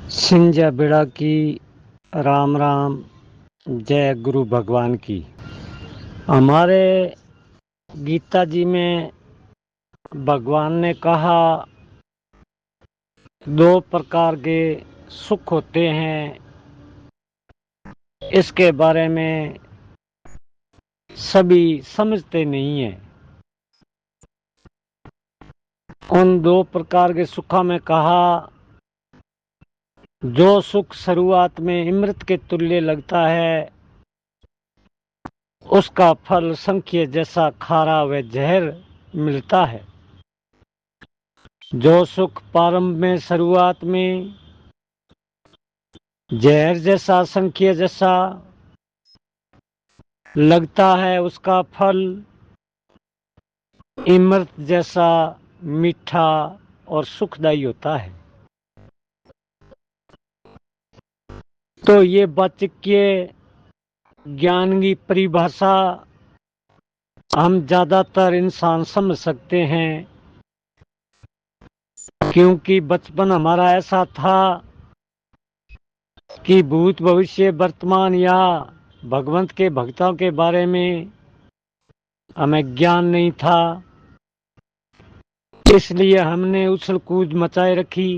सिंजा बिड़ा की राम राम। जय गुरु भगवान की। हमारे गीता जी में भगवान ने कहा दो प्रकार के सुख होते हैं, इसके बारे में सभी समझते नहीं है। उन दो प्रकार के सुखों में कहा, जो सुख शुरुआत में अमृत के तुल्य लगता है उसका फल संख्य जैसा खारा व जहर मिलता है। जो सुख प्रारंभ में शुरुआत में जहर जैसा संख्य जैसा लगता है उसका फल अमृत जैसा मीठा और सुखदायी होता है। तो ये वाचिक्य ज्ञान की परिभाषा हम ज्यादातर इंसान समझ सकते हैं, क्योंकि बचपन हमारा ऐसा था कि भूत भविष्य वर्तमान या भगवंत के भक्तों के बारे में हमें ज्ञान नहीं था। इसलिए हमने उछल कूद मचाए रखी,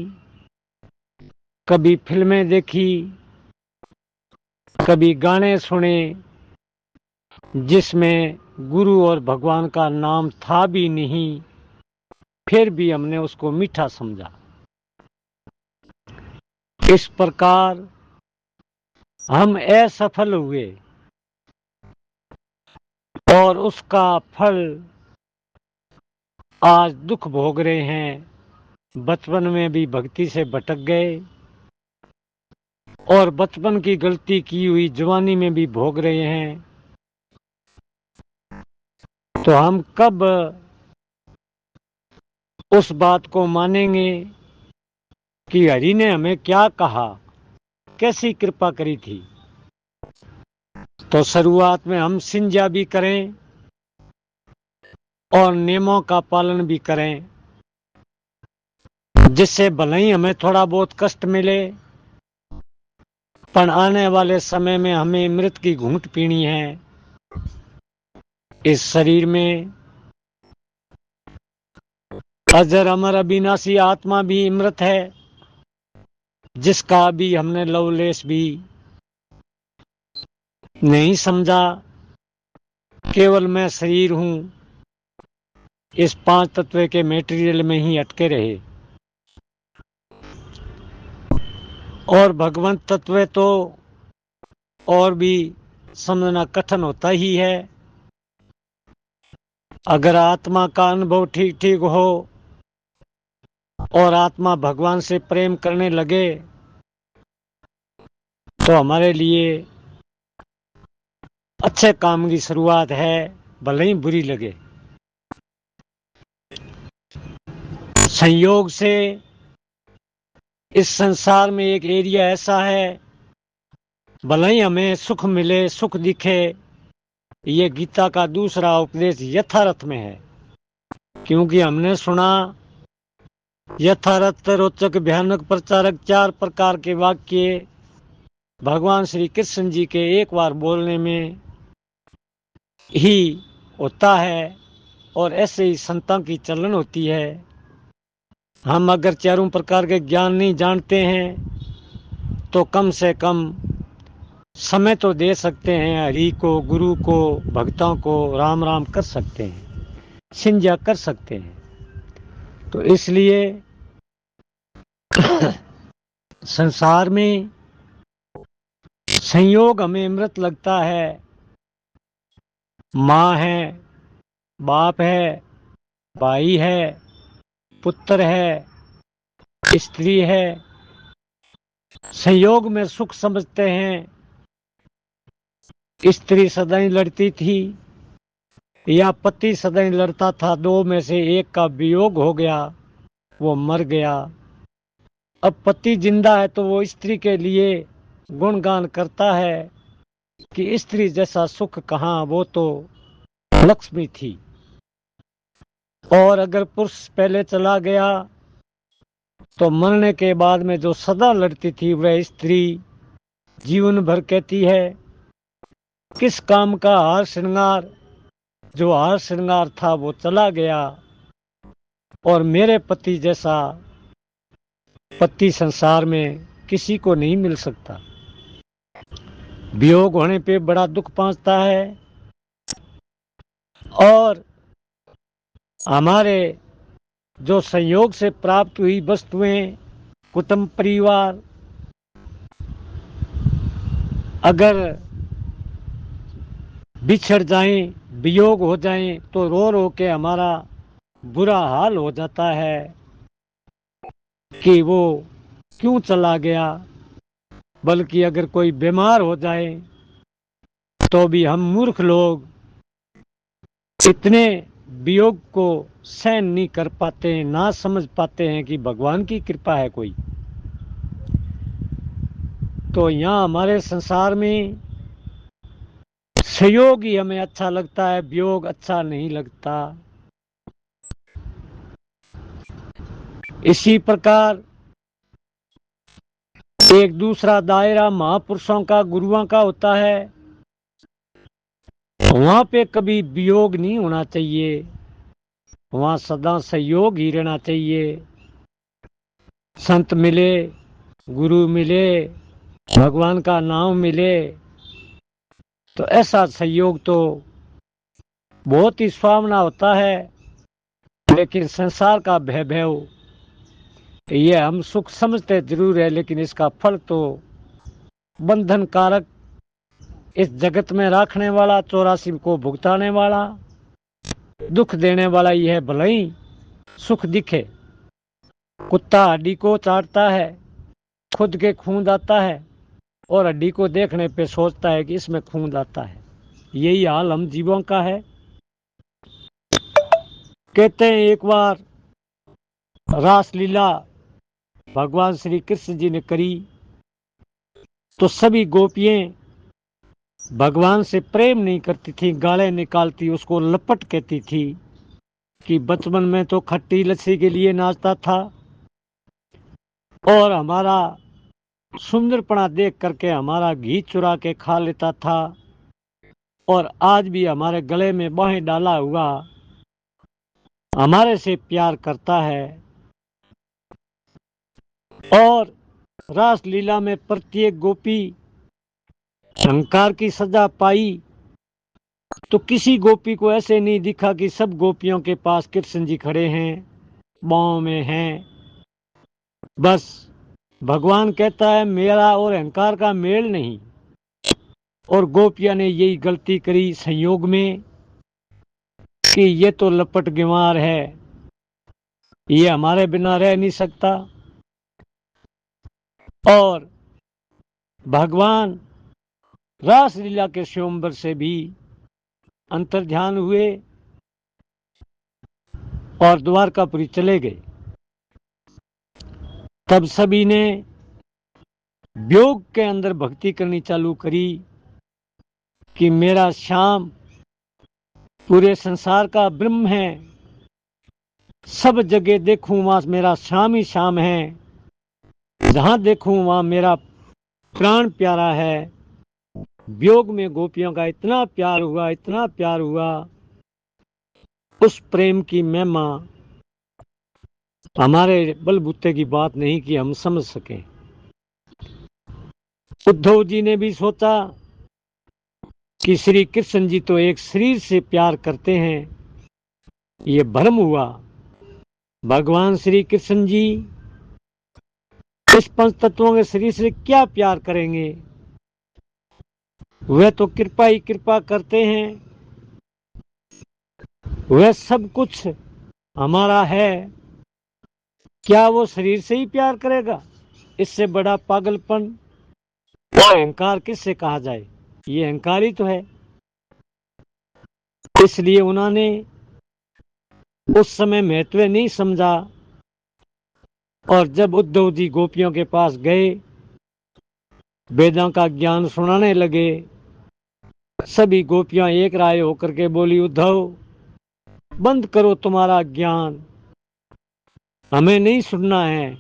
कभी फिल्में देखी, कभी गाने सुने जिसमें गुरु और भगवान का नाम था भी नहीं, फिर भी हमने उसको मीठा समझा। इस प्रकार हम असफल हुए और उसका फल आज दुख भोग रहे हैं। बचपन में भी भक्ति से भटक गए और बचपन की गलती की हुई जवानी में भी भोग रहे हैं। तो हम कब उस बात को मानेंगे कि हरि ने हमें क्या कहा, कैसी कृपा करी थी। तो शुरुआत में हम सिंजा भी करें और नियमों का पालन भी करें, जिससे भले ही हमें थोड़ा बहुत कष्ट मिले, पर आने वाले समय में हमें मृत की घूंट पीनी है। इस शरीर में अजर अमर अविनाशी आत्मा भी अमृत है, जिसका भी हमने लवलेश भी नहीं समझा। केवल मैं शरीर हूं, इस पांच तत्व के मेटेरियल में ही अटके रहे। और भगवंत तत्व तो और भी समझना कठिन होता ही है। अगर आत्मा का अनुभव ठीक ठीक हो और आत्मा भगवान से प्रेम करने लगे तो हमारे लिए अच्छे काम की शुरुआत है, भले ही बुरी लगे। संयोग से इस संसार में एक एरिया ऐसा है, भले ही हमें सुख मिले, सुख दिखे, ये गीता का दूसरा उपदेश यथार्थ में है। क्योंकि हमने सुना यथार्थ रोचक भयानक प्रचारक चार प्रकार के वाक्य भगवान श्री कृष्ण जी के एक बार बोलने में ही होता है और ऐसे ही संतों की चलन होती है। हम अगर चारों प्रकार के ज्ञान नहीं जानते हैं तो कम से कम समय तो दे सकते हैं, हरि को, गुरु को, भक्तों को राम राम कर सकते हैं, सिंजा कर सकते हैं। तो इसलिए संसार में संयोग हमें अमृत लगता है। माँ है, बाप है, भाई है, पुत्र है, स्त्री है, संयोग में सुख समझते हैं। स्त्री सदैव लड़ती थी या पति सदैव लड़ता था, दो में से एक का वियोग हो गया, वो मर गया। अब पति जिंदा है तो वो स्त्री के लिए गुणगान करता है कि स्त्री जैसा सुख कहाँ, वो तो लक्ष्मी थी। और अगर पुरुष पहले चला गया तो मरने के बाद में जो सदा लड़ती थी वह स्त्री जीवन भर कहती है, किस काम का हार श्रृंगार, जो हार श्रृंगार था वो चला गया, और मेरे पति जैसा पति संसार में किसी को नहीं मिल सकता। वियोग होने पे बड़ा दुख पहुंचता है, और हमारे जो संयोग से प्राप्त हुई वस्तुएं, कुटुंब परिवार अगर बिछड़ जाएं, वियोग हो जाएं, तो रो रो के हमारा बुरा हाल हो जाता है कि वो क्यों चला गया। बल्कि अगर कोई बीमार हो जाए तो भी हम मूर्ख लोग इतने वियोग को सहन नहीं कर पाते हैं, ना समझ पाते हैं कि भगवान की कृपा है कोई। तो यहाँ हमारे संसार में संयोग ही हमें अच्छा लगता है, वियोग अच्छा नहीं लगता। इसी प्रकार एक दूसरा दायरा महापुरुषों का, गुरुओं का होता है, वहां पे कभी वियोग नहीं होना चाहिए, वहां सदा सहयोग ही रहना चाहिए। संत मिले, गुरु मिले, भगवान का नाम मिले, तो ऐसा सहयोग तो बहुत ही सुहावना होता है। लेकिन संसार का वैभव ये हम सुख समझते जरूर है, लेकिन इसका फल तो बंधन कारक, इस जगत में रखने वाला, 84 को भुगताने वाला, दुख देने वाला यह भले ही सुख दिखे। कुत्ता हड्डी को चाटता है, खुद के खून आता है, और हड्डी को देखने पे सोचता है कि इसमें खून आता है। यही हाल हम जीवों का है। कहते हैं एक बार रासलीला भगवान श्री कृष्ण जी ने करी, तो सभी गोपियां भगवान से प्रेम नहीं करती थी, गालें निकालती, उसको लपट कहती थी कि बचपन में तो खट्टी लस्सी के लिए नाचता था, और हमारा सुंदरपना देख करके हमारा घी चुरा के खा लेता था, और आज भी हमारे गले में बाहें डाला हुआ हमारे से प्यार करता है। और रासलीला में प्रत्येक गोपी अहंकार की सजा पाई, तो किसी गोपी को ऐसे नहीं दिखा कि सब गोपियों के पास कृष्ण जी खड़े हैं, बाहों में हैं। बस भगवान कहता है मेरा और अहंकार का मेल नहीं। और गोपियां ने यही गलती करी संयोग में कि ये तो लपट गिमार है, ये हमारे बिना रह नहीं सकता। और भगवान रासलीला के स्वयंवर से भी अंतर्ध्यान हुए और द्वारकापुरी चले गए। तब सभी ने वियोग के अंदर भक्ति करनी चालू करी कि मेरा श्याम पूरे संसार का ब्रह्म है, सब जगह देखूं वहां मेरा श्याम ही श्याम है, जहां देखूं वहां मेरा प्राण प्यारा है। वियोग में गोपियों का इतना प्यार हुआ, इतना प्यार हुआ, उस प्रेम की महिमा हमारे बलबूते की बात नहीं कि हम समझ सकें। उद्धव जी ने भी सोचा कि श्री कृष्ण जी तो एक शरीर से प्यार करते हैं, ये भ्रम हुआ। भगवान श्री कृष्ण जी इस पंच तत्वों के शरीर से क्या प्यार करेंगे, वह तो कृपा ही कृपा करते हैं, वह सब कुछ हमारा है, क्या वो शरीर से ही प्यार करेगा? इससे बड़ा पागलपन और अहंकार किससे कहा जाए, ये अहंकार ही तो है। इसलिए उन्होंने उस समय महत्व नहीं समझा, और जब उद्धव जी गोपियों के पास गए, वेदों का ज्ञान सुनाने लगे, सभी गोपियां एक राय होकर के बोली, उद्धव बंद करो तुम्हारा ज्ञान, हमें नहीं सुनना है।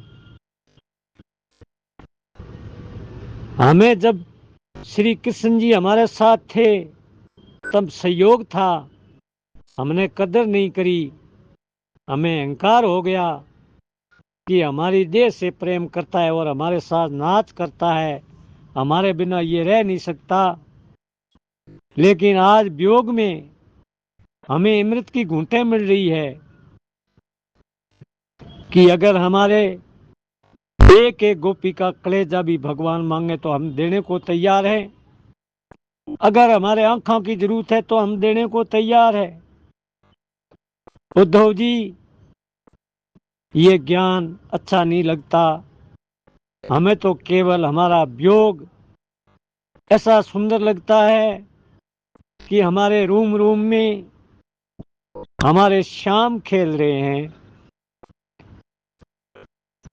हमें जब श्री कृष्ण जी हमारे साथ थे तब सहयोग था, हमने कदर नहीं करी, हमें अहंकार हो गया कि हमारी देह से प्रेम करता है और हमारे साथ नाच करता है, हमारे बिना ये रह नहीं सकता। लेकिन आज वियोग में हमें अमृत की घूंटें मिल रही है कि अगर हमारे एक एक गोपी का कलेजा भी भगवान मांगे तो हम देने को तैयार हैं। अगर हमारे आंखों की जरूरत है तो हम देने को तैयार है। उद्धव जी, ये ज्ञान अच्छा नहीं लगता, हमें तो केवल हमारा वियोग ऐसा सुंदर लगता है कि हमारे रूम रूम में हमारे श्याम खेल रहे हैं।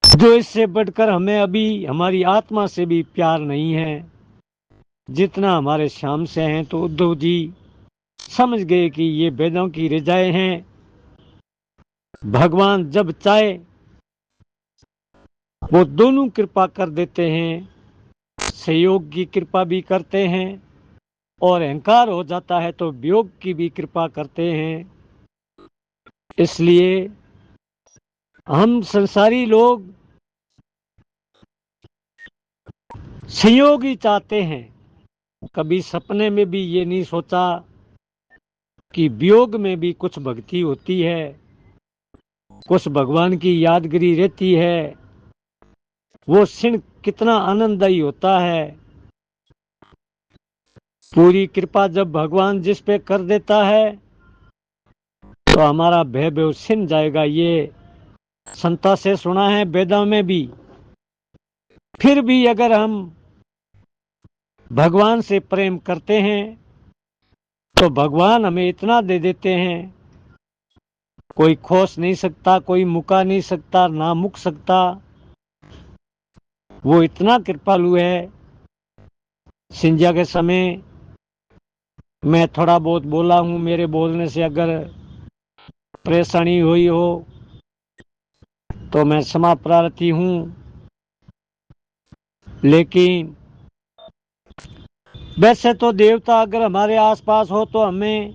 जो इससे बढ़कर हमें अभी हमारी आत्मा से भी प्यार नहीं है जितना हमारे श्याम से हैं। तो उद्धव जी समझ गए कि ये वेदों की रजाएं हैं। भगवान जब चाहे वो दोनों कृपा कर देते हैं, सहयोग की कृपा भी करते हैं और अहंकार हो जाता है तो वियोग की भी कृपा करते हैं। इसलिए हम संसारी लोग संयोग ही चाहते हैं। कभी सपने में भी ये नहीं सोचा कि वियोग में भी कुछ भक्ति होती है, कुछ भगवान की यादगिरी रहती है। वो क्षण कितना आनंददायी होता है। पूरी कृपा जब भगवान जिस पे कर देता है तो हमारा भय भय छिन जाएगा। ये संता से सुना है, वेदा में भी। फिर भी अगर हम भगवान से प्रेम करते हैं तो भगवान हमें इतना दे देते हैं, कोई खोस नहीं सकता, कोई मुका नहीं सकता, ना मुक सकता। वो इतना कृपालु है। सिंधिया के समय मैं थोड़ा बहुत बोला हूं, मेरे बोलने से अगर परेशानी हुई हो तो मैं क्षमा प्रार्थी हूं। लेकिन वैसे तो देवता अगर हमारे आसपास हो तो हमें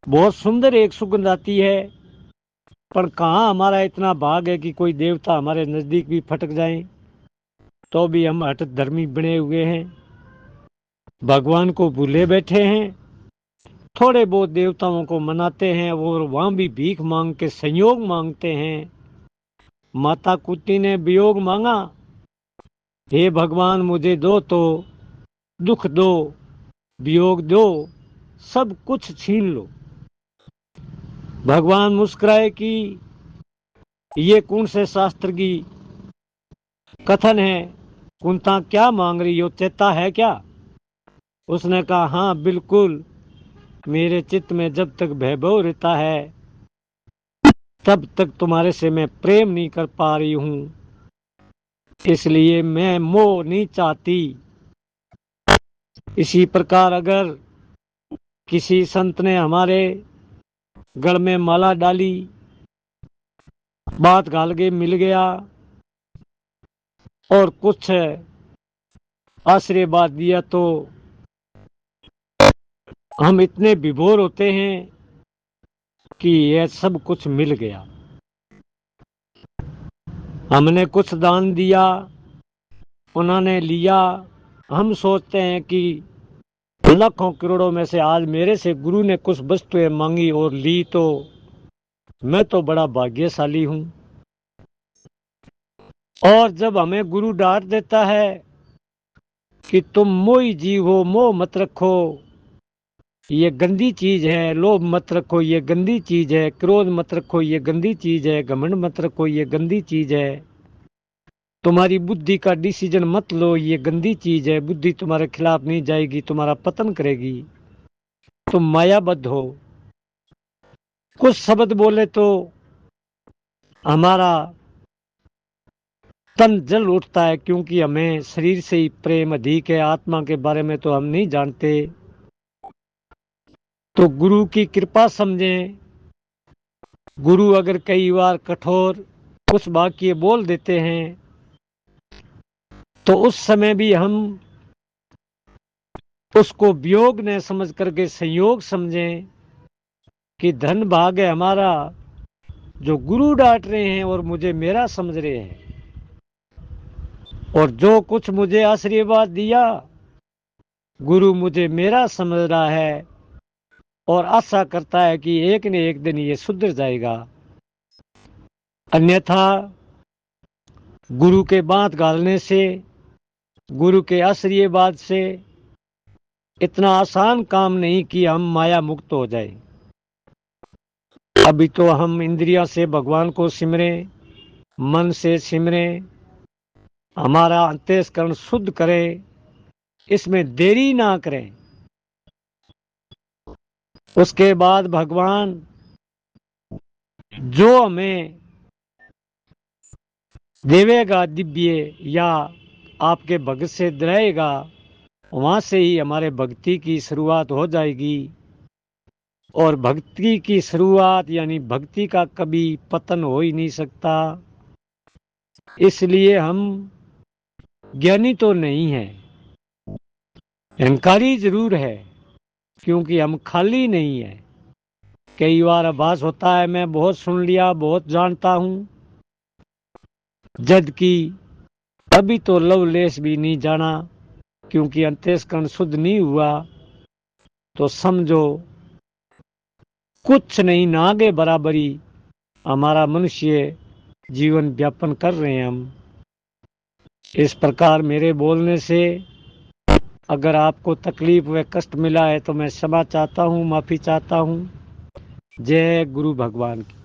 बहुत सुंदर एक सुगंध आती है। पर कहाँ हमारा इतना भाग है कि कोई देवता हमारे नजदीक भी फटक जाए तो भी हम हठ धर्मी बने हुए हैं, भगवान को भूले बैठे हैं। थोड़े बहुत देवताओं को मनाते हैं और वहां भी भीख मांग के संयोग मांगते हैं। माता कुंती ने वियोग मांगा, हे भगवान मुझे दो तो दुख दो, वियोग दो, सब कुछ छीन लो। भगवान मुस्कुराए कि ये कौन से शास्त्र की कथन है, कुंता क्या मांग रही हो, चेता है क्या? उसने कहा, हाँ बिल्कुल, मेरे चित्त में जब तक वैभव रहता है तब तक तुम्हारे से मैं प्रेम नहीं कर पा रही हूं, इसलिए मैं मोह नहीं चाहती। इसी प्रकार अगर किसी संत ने हमारे गल में माला डाली, बात घाल के मिल गया और कुछ आशीर्वाद दिया तो हम इतने विभोर होते हैं कि यह सब कुछ मिल गया। हमने कुछ दान दिया, उन्होंने लिया। हम सोचते हैं कि लाखों करोड़ों में से आज मेरे से गुरु ने कुछ वस्तुएं मांगी और ली तो मैं तो बड़ा भाग्यशाली हूं। और जब हमें गुरु डांट देता है कि तुम मोही जीव हो, मोह मत रखो, ये गंदी चीज है, लोभ मत रखो, ये गंदी चीज है, क्रोध मत रखो, ये गंदी चीज है, घमंड मत रखो, ये गंदी चीज है, तुम्हारी बुद्धि का डिसीजन मत लो, ये गंदी चीज है, बुद्धि तुम्हारे खिलाफ नहीं जाएगी, तुम्हारा पतन करेगी, तुम मायाबद्ध हो। कुछ शब्द बोले तो हमारा तन जल उठता है, क्योंकि हमें शरीर से ही प्रेम अधिक है, आत्मा के बारे में तो हम नहीं जानते। तो गुरु की कृपा समझें। गुरु अगर कई बार कठोर कुछ वाक्य बोल देते हैं तो उस समय भी हम उसको वियोग न समझ करके संयोग समझें कि धन भाग्य हमारा जो गुरु डांट रहे हैं और मुझे मेरा समझ रहे हैं, और जो कुछ मुझे आशीर्वाद दिया गुरु मुझे मेरा समझ रहा है और आशा करता है कि एक न एक दिन ये सुधर जाएगा। अन्यथा गुरु के बात गालने से, गुरु के आशीर्वाद से इतना आसान काम नहीं कि हम माया मुक्त हो जाए। अभी तो हम इंद्रियों से भगवान को सिमरें, मन से सिमरें, हमारा अंतःकरण शुद्ध करें, इसमें देरी ना करें। उसके बाद भगवान जो हमें देवेगा दिव्य या आपके भक्त से दिलाएगा, वहां से ही हमारे भक्ति की शुरुआत हो जाएगी। और भक्ति की शुरुआत यानी भक्ति का कभी पतन हो ही नहीं सकता। इसलिए हम ज्ञानी तो नहीं है, अहंकारी जरूर है, क्योंकि हम खाली नहीं है। कई बार आभास होता है मैं बहुत सुन लिया, बहुत जानता हूं, जबकि अभी तो लवलेश भी नहीं जाना, क्योंकि अंतःकरण शुद्ध नहीं हुआ। तो समझो कुछ नहीं, नागे बराबरी हमारा मनुष्य जीवन व्यापन कर रहे हैं हम। इस प्रकार मेरे बोलने से अगर आपको तकलीफ व कष्ट मिला है तो मैं क्षमा चाहता हूँ, माफी चाहता हूँ। जय गुरु भगवान की।